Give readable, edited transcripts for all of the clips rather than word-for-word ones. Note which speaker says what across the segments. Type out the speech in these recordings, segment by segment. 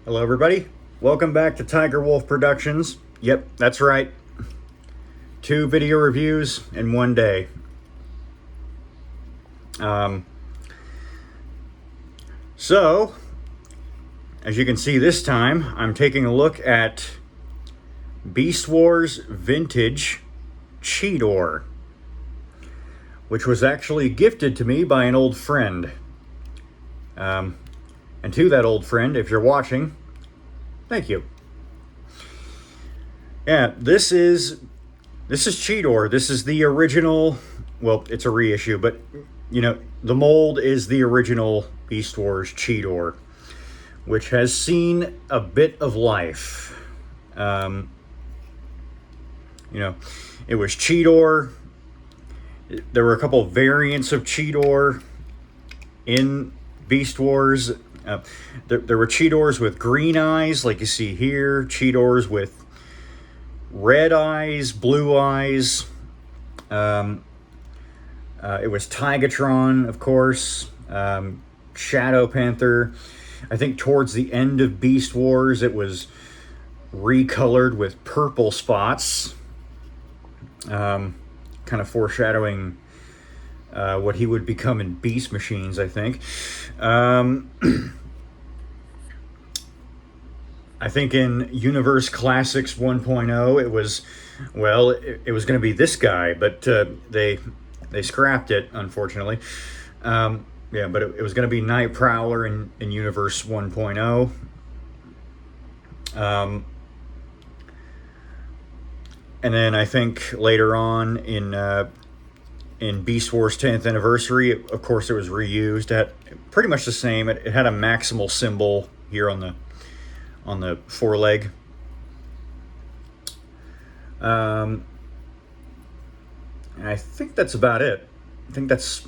Speaker 1: Hello everybody, welcome back to Tiger Wolf Productions. Yep, that's right. 2 video reviews in one day. So, as you can see this time, I'm taking a look at Beast Wars Vintage Cheetor, which was actually gifted to me by an old friend. And to that old friend, if you're watching, thank you. Yeah, this is Cheetor. This is the original. Well, it's a reissue, but you know, the mold is the original Beast Wars Cheetor, which has seen a bit of life. You know, it was Cheetor. There were a couple of variants of Cheetor in Beast Wars. There were Cheetors with green eyes, like you see here. Cheetors with red eyes, blue eyes. It was Tigatron, of course. Shadow Panther. I think towards the end of Beast Wars, it was recolored with purple spots. Kind of foreshadowing what he would become in Beast Machines, I think. I think in Universe Classics 1.0, it was, well, it was going to be this guy, but they scrapped it, unfortunately. Yeah, but it was going to be Night Prowler in Universe 1.0. And then I think later on in Beast Wars 10th Anniversary, of course, it was reused. It had pretty much the same. It had a maximal symbol here on the foreleg. And I think that's about it. I think that's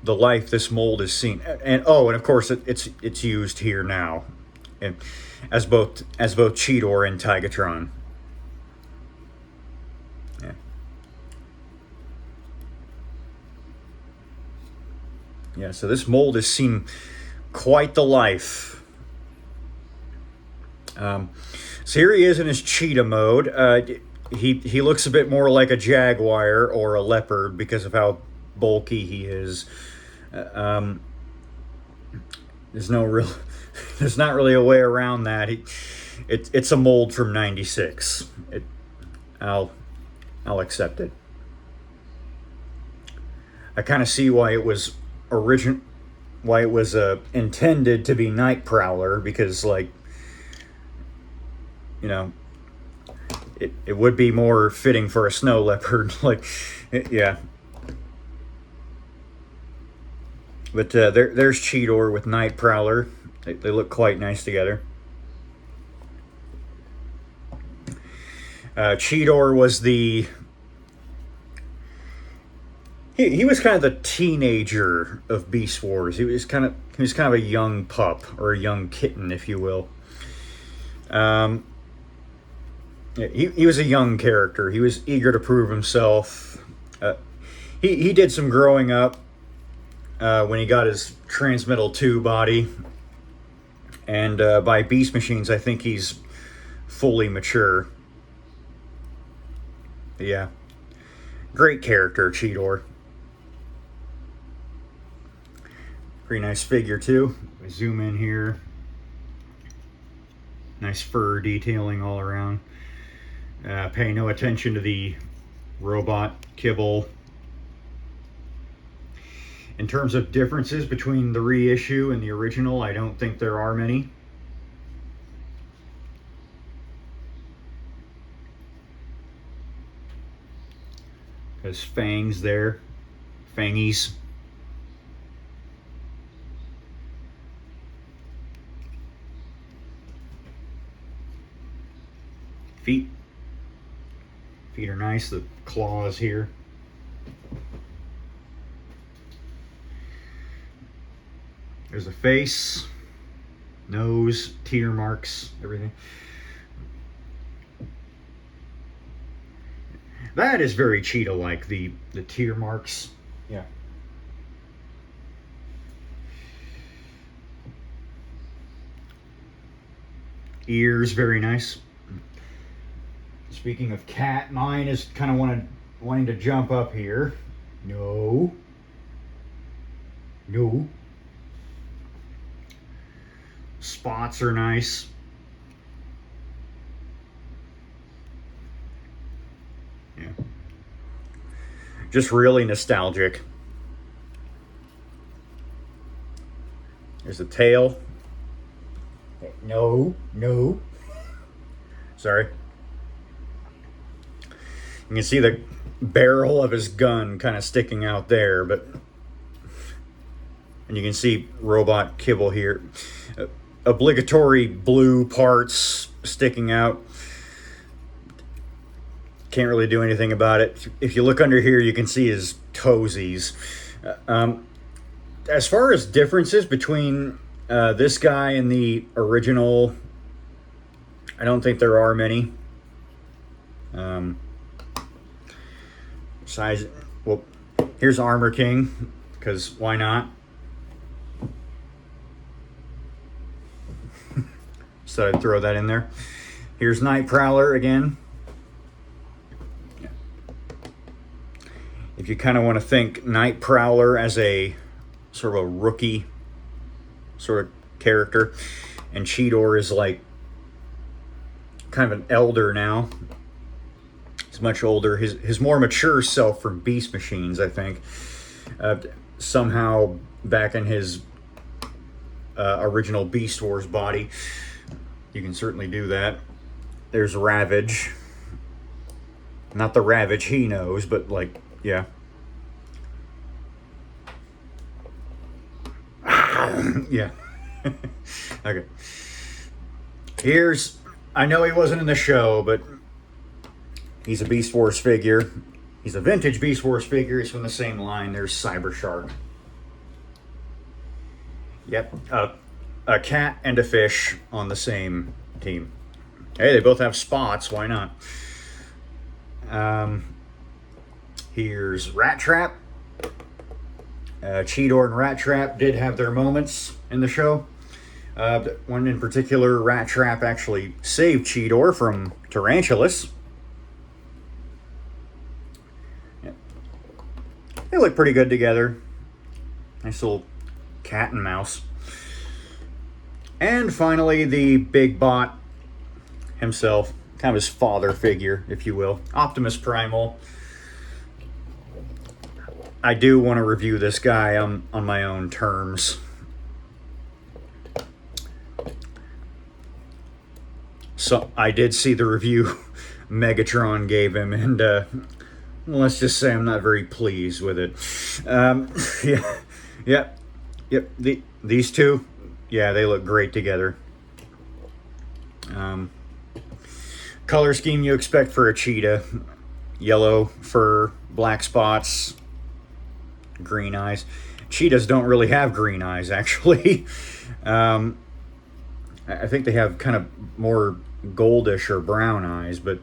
Speaker 1: the life this mold has seen. And of course, it's used here now, and as both Cheetor and Tigatron. Yeah. Yeah. So this mold has seen quite the life. So here he is in his cheetah mode. He looks a bit more like a jaguar or a leopard because of how bulky he is. There's no real, there's not really a way around that. It's a mold from '96. I'll accept it. I kind of see why it was intended to be Night Prowler, because, like, you know, it would be more fitting for a snow leopard. Like, yeah. But there's Cheetor with Night Prowler. They look quite nice together. Cheetor was he was kind of the teenager of Beast Wars. He was kind of a young pup, or a young kitten, if you will. He was a young character. He was eager to prove himself. He did some growing up when he got his Transmetal 2 body. And by Beast Machines, I think he's fully mature. But yeah. Great character, Cheetor. Pretty nice figure, too. We zoom in here. Nice fur detailing all around. Pay no attention to the robot kibble. In terms of differences between the reissue and the original, I don't think there are many. Has fangs there. Fangies. Feet. Feet are nice. The claws here. There's a face, nose, tear marks, everything. That is very cheetah-like, the tear marks. Yeah. ears, very nice. Speaking of cat, mine is kind of wanting to jump up here. No. No. Spots are nice. Yeah. Just really nostalgic. There's the tail. No, no. Sorry. You can see the barrel of his gun kind of sticking out there, but... And you can see robot kibble here. Obligatory blue parts sticking out. Can't really do anything about it. If you look under here, you can see his toesies. As far as differences between this guy and the original, I don't think there are many. Size, well, here's Armor King, because why not? So I'd throw that in there. Here's Night Prowler again. If you kind of want to think Night Prowler as a sort of a rookie sort of character, and Cheetor is like kind of an elder now. He's much older. His more mature self from Beast Machines, I think. Somehow back in his original Beast Wars body. You can certainly do that. There's Ravage. Not the Ravage he knows, but like, yeah. Yeah. Okay. Here's, I know he wasn't in the show, but he's a Beast Wars figure. He's a vintage Beast Wars figure. He's from the same line. There's Cyber Shark. Yep. A cat and a fish on the same team. Hey, they both have spots. Why not? Here's Rat Trap. Cheetor and Rat Trap did have their moments in the show. One in particular, Rat Trap actually saved Cheetor from Tarantulas. Yeah. They look pretty good together. Nice little cat and mouse. And finally, the big bot himself, kind of his father figure, if you will, Optimus Primal. I do want to review this guy on my own terms. So I did see the review Megatron gave him, and let's just say I'm not very pleased with it. These two, yeah, they look great together. Color scheme you expect for a cheetah: yellow fur, black spots, green eyes. Cheetahs don't really have green eyes, actually. I think they have kind of more goldish or brown eyes, but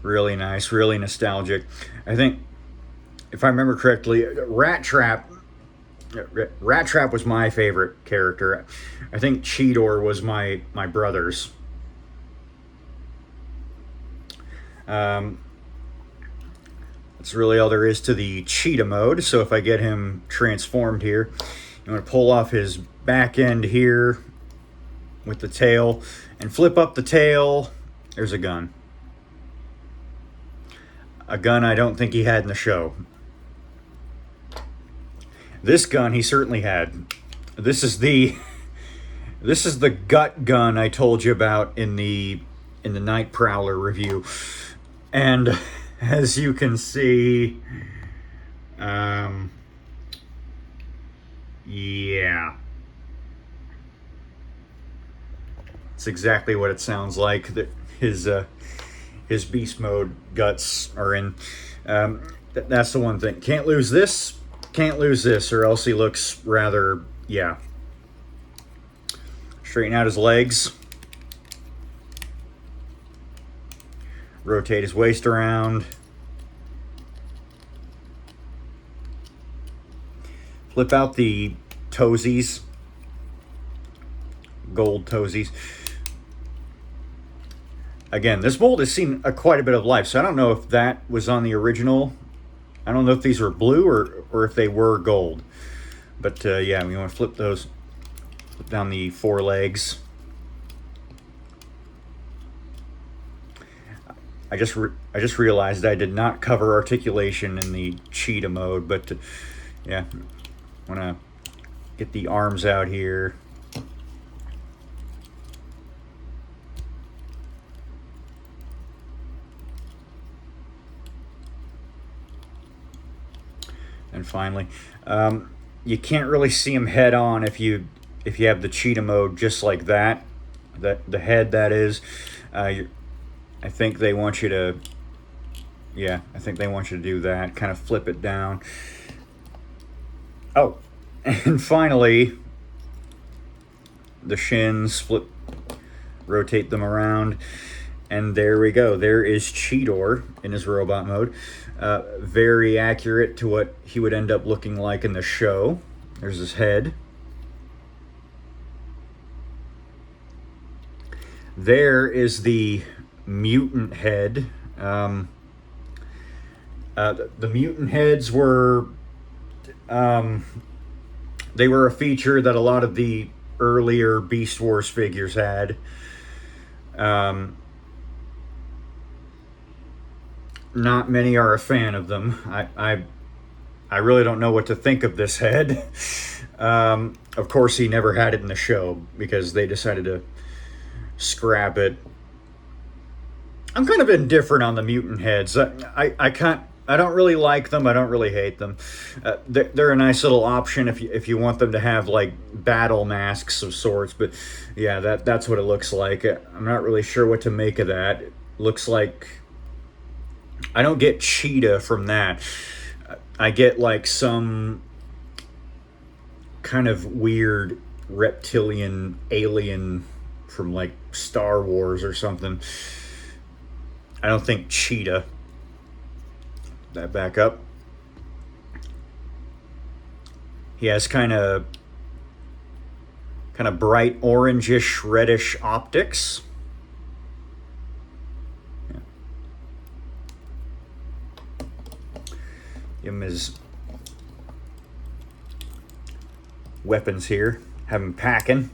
Speaker 1: really nice, really nostalgic. I think, if I remember correctly, Rat Trap was my favorite character. I think Cheetor was my brother's. That's really all there is to the cheetah mode. So if I get him transformed here, I'm going to pull off his back end here with the tail and flip up the tail. There's a gun. A gun I don't think he had in the show. This gun he certainly had. This is the gut gun I told you about in the Night Prowler review. And as you can see, yeah. It's exactly what it sounds like. His beast mode guts are in. That's the one thing. Can't lose this, or else he looks rather, yeah. Straighten out his legs. Rotate his waist around. Flip out the toesies. Gold toesies. Again, this mold has seen quite a bit of life, so I don't know if that was on the original. I don't know if these were blue or if they were gold. But yeah, we want to flip those, flip down the forelegs. I just realized I did not cover articulation in the cheetah mode, but yeah, want to get the arms out here. And finally, you can't really see them head on if you have the cheetah mode just like that. The head, that is. I think they want you to, yeah, I think they want you to do that. Kind of flip it down. Oh, and finally, the shins, rotate them around. And there we go. There is Cheetor in his robot mode. Very accurate to what he would end up looking like in the show. There's his head. There is the Mutant Head. The Mutant Heads were they were a feature that a lot of the earlier Beast Wars figures had. Not many are a fan of them. I really don't know what to think of this head. Of course, he never had it in the show because they decided to scrap it. I'm kind of indifferent on the Mutant Heads. I don't really like them. I don't really hate them. They're a nice little option if you want them to have like battle masks of sorts. But yeah, that's what it looks like. I'm not really sure what to make of that. It looks like I don't get cheetah from that. I get like some kind of weird reptilian alien from like Star Wars or something. I don't think cheetah. That back up. He has kind of bright orangish reddish optics. Yeah. Give him his weapons here. Have him packing.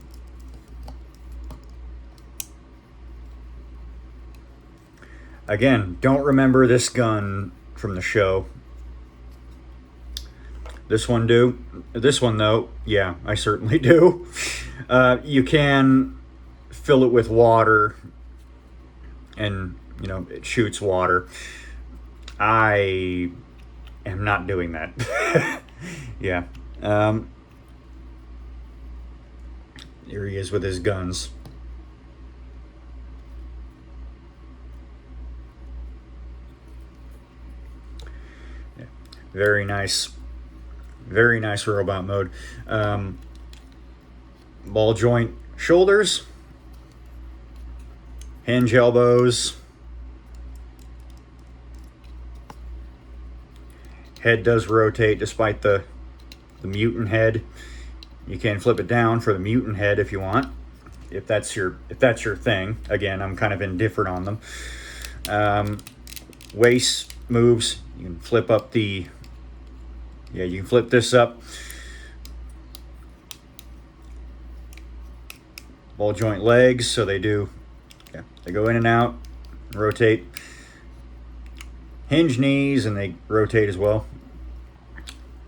Speaker 1: Again, don't remember this gun from the show. This one do. This one though, yeah, I certainly do. You can fill it with water and, you know, it shoots water. I am not doing that. Yeah. Here he is with his guns. Very nice robot mode. Ball joint shoulders, hinge elbows, head does rotate despite the mutant head. You can flip it down for the mutant head if you want, if that's your thing. Again, I'm kind of indifferent on them. Waist moves. You can flip up the. Yeah, you can flip this up. Ball joint legs, so they do. Yeah, they go in and out, rotate. Hinge knees, and they rotate as well.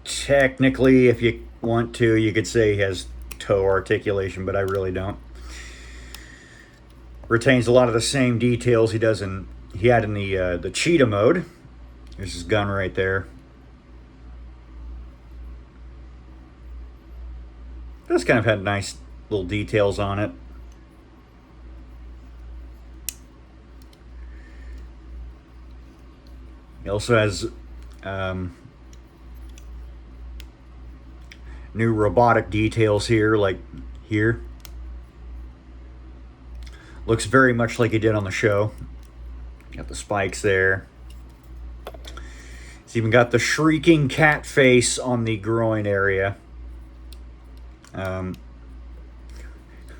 Speaker 1: Technically, if you want to, you could say he has toe articulation, but I really don't. Retains a lot of the same details he had in the cheetah mode. There's his gun right there. This kind of had nice little details on it. He also has new robotic details here, like here. Looks very much like he did on the show. Got the spikes there. He's even got the shrieking cat face on the groin area. I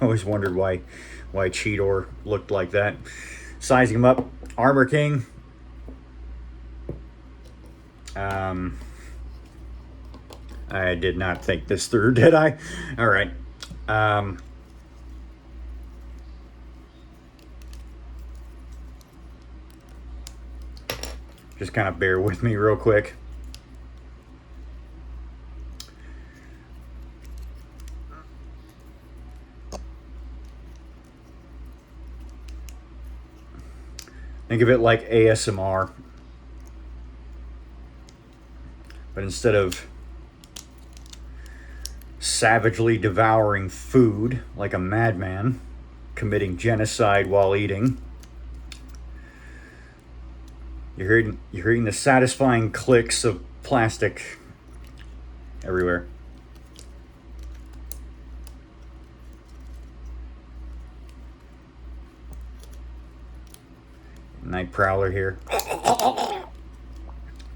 Speaker 1: always wondered why Cheetor looked like that. Sizing him up, Armor King. I did not think this through, did I? All right. Just kind of bear with me real quick. Think of it like ASMR. But instead of savagely devouring food like a madman, committing genocide while eating, you're hearing the satisfying clicks of plastic everywhere. Night Prowler here.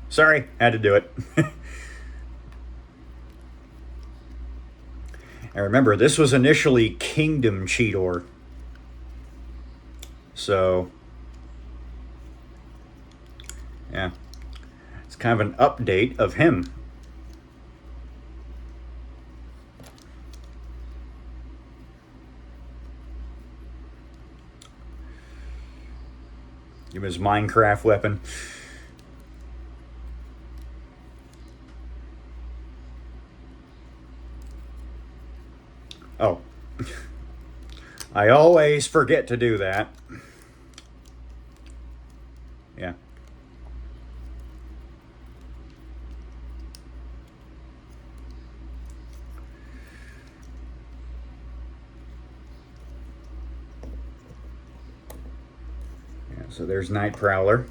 Speaker 1: Sorry, had to do it. And remember, this was initially Kingdom Cheetor. So, yeah. It's kind of an update of him. Give him his Minecraft weapon. Oh. I always forget to do that. Yeah. So there's Night Prowler.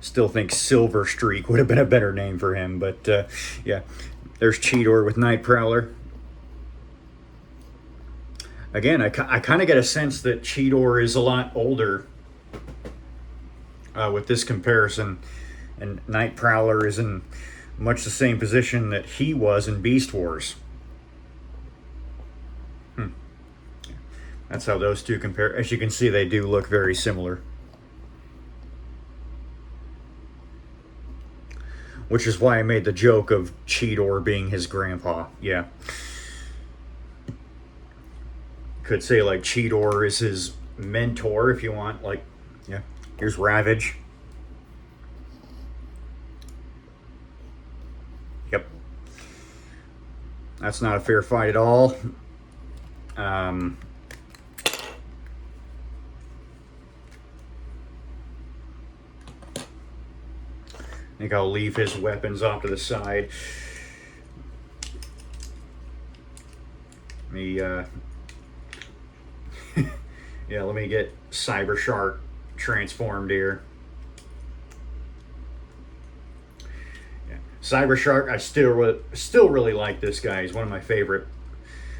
Speaker 1: Still think Silver Streak would have been a better name for him, but yeah. There's Cheetor with Night Prowler. Again, I kind of get a sense that Cheetor is a lot older with this comparison, and Night Prowler is in much the same position that he was in Beast Wars. That's how those two compare. As you can see, they do look very similar. Which is why I made the joke of Cheetor being his grandpa. Yeah. Could say like Cheetor is his mentor if you want. Like, yeah. Here's Ravage. Yep. That's not a fair fight at all. I think I'll leave his weapons off to the side. Let me, yeah, let me get Cyber Shark transformed here. Yeah. Cyber Shark, I still really like this guy. He's one of my favorite.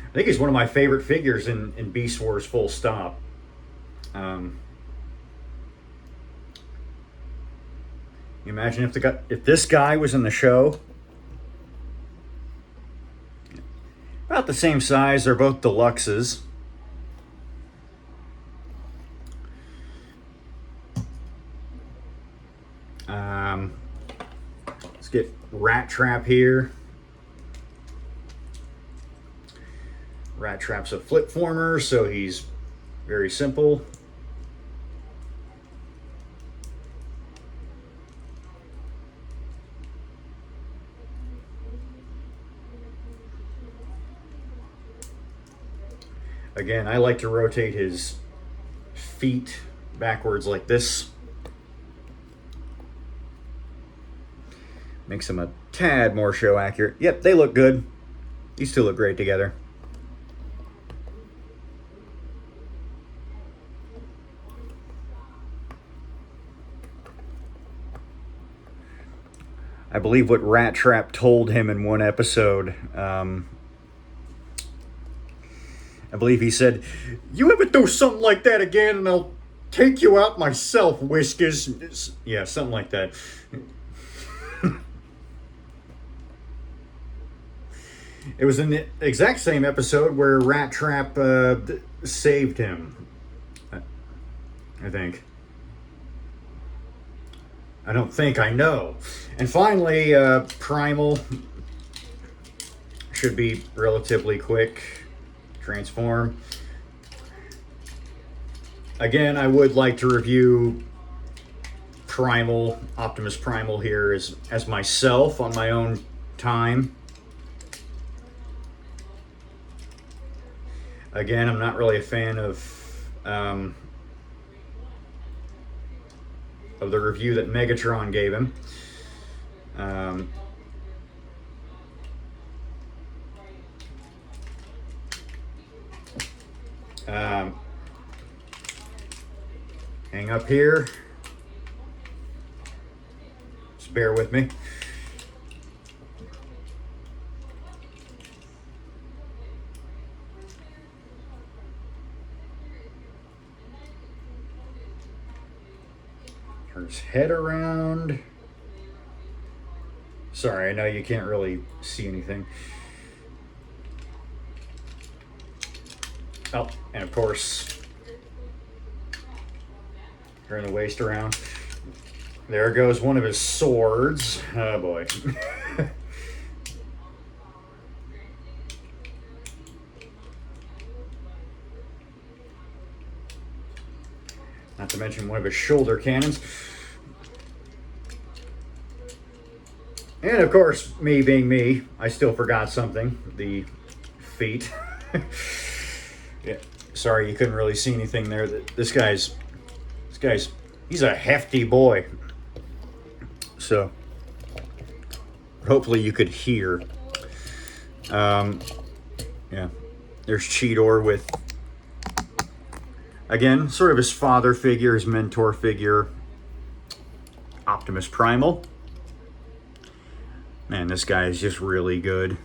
Speaker 1: I think he's one of my favorite figures in Beast Wars full stop. Imagine if this guy was in the show. About the same size. They're both deluxes. Let's get Rat Trap here. Rat Trap's a flip former, so he's very simple. Again, I like to rotate his feet backwards like this. Makes him a tad more show accurate. Yep, they look good. These two look great together. I believe what Rat Trap told him in one episode, I believe he said, "You ever do something like that again and I'll take you out myself, Whiskers." Yeah, something like that. It was in the exact same episode where Rat Trap saved him, I think. I don't think, I know. And finally, Primal should be relatively quick. Transform. Again, I would like to review Primal, Optimus Primal here as myself on my own time. Again, I'm not really a fan of the review that Megatron gave him. Hang up here. Just bear with me. Turn his head around. Sorry, I know you can't really see anything. Oh, and of course, turn the waist around. There goes one of his swords. Oh boy. Not to mention one of his shoulder cannons. And of course, me being me, I still forgot something. The feet. Yeah, sorry you couldn't really see anything there. This guy's, he's a hefty boy. So, hopefully you could hear. Yeah, there's Cheetor with, again, sort of his father figure, his mentor figure, Optimus Primal. Man, this guy is just really good.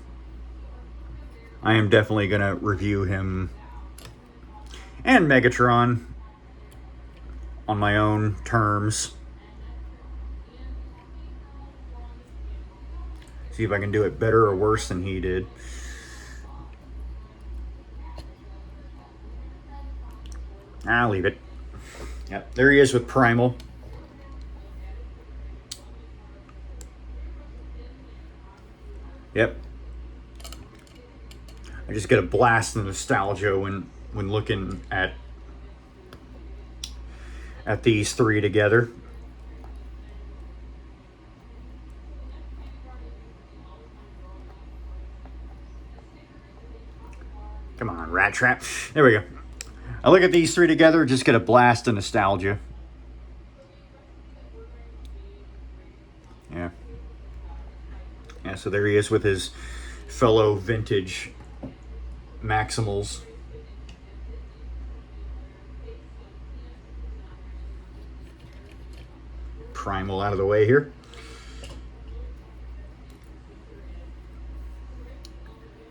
Speaker 1: I am definitely going to review him and Megatron on my own terms. See if I can do it better or worse than he did. I'll leave it. Yep, there he is with Primal. Yep. I just get a blast of nostalgia when looking at these three together. Come on, Rat Trap. There we go. I look at these three together, just get a blast of nostalgia. Yeah. Yeah, so there he is with his fellow vintage Maximals. Primal out of the way here.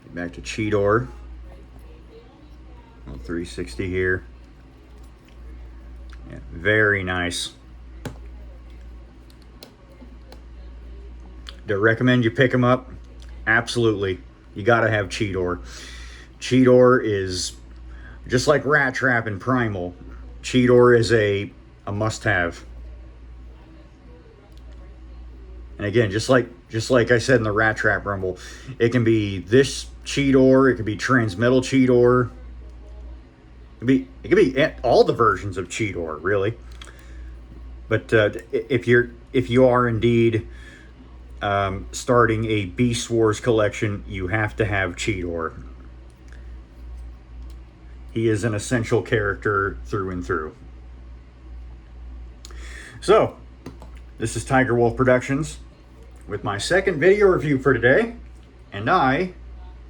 Speaker 1: Get back to Cheetor. 360 here. Yeah, very nice. Do I recommend you pick them up? Absolutely. You got to have Cheetor. Cheetor is just like Rat Trap and Primal. Cheetor is a must-have. And again, just like I said in the Rat Trap Rumble, it can be this Cheetor, it could be Transmetal Cheetor. It could be all the versions of Cheetor, really. But if you are indeed starting a Beast Wars collection, you have to have Cheetor. He is an essential character through and through. So, this is Tiger Wolf Productions with my second video review for today, and I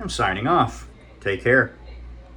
Speaker 1: am signing off. Take care.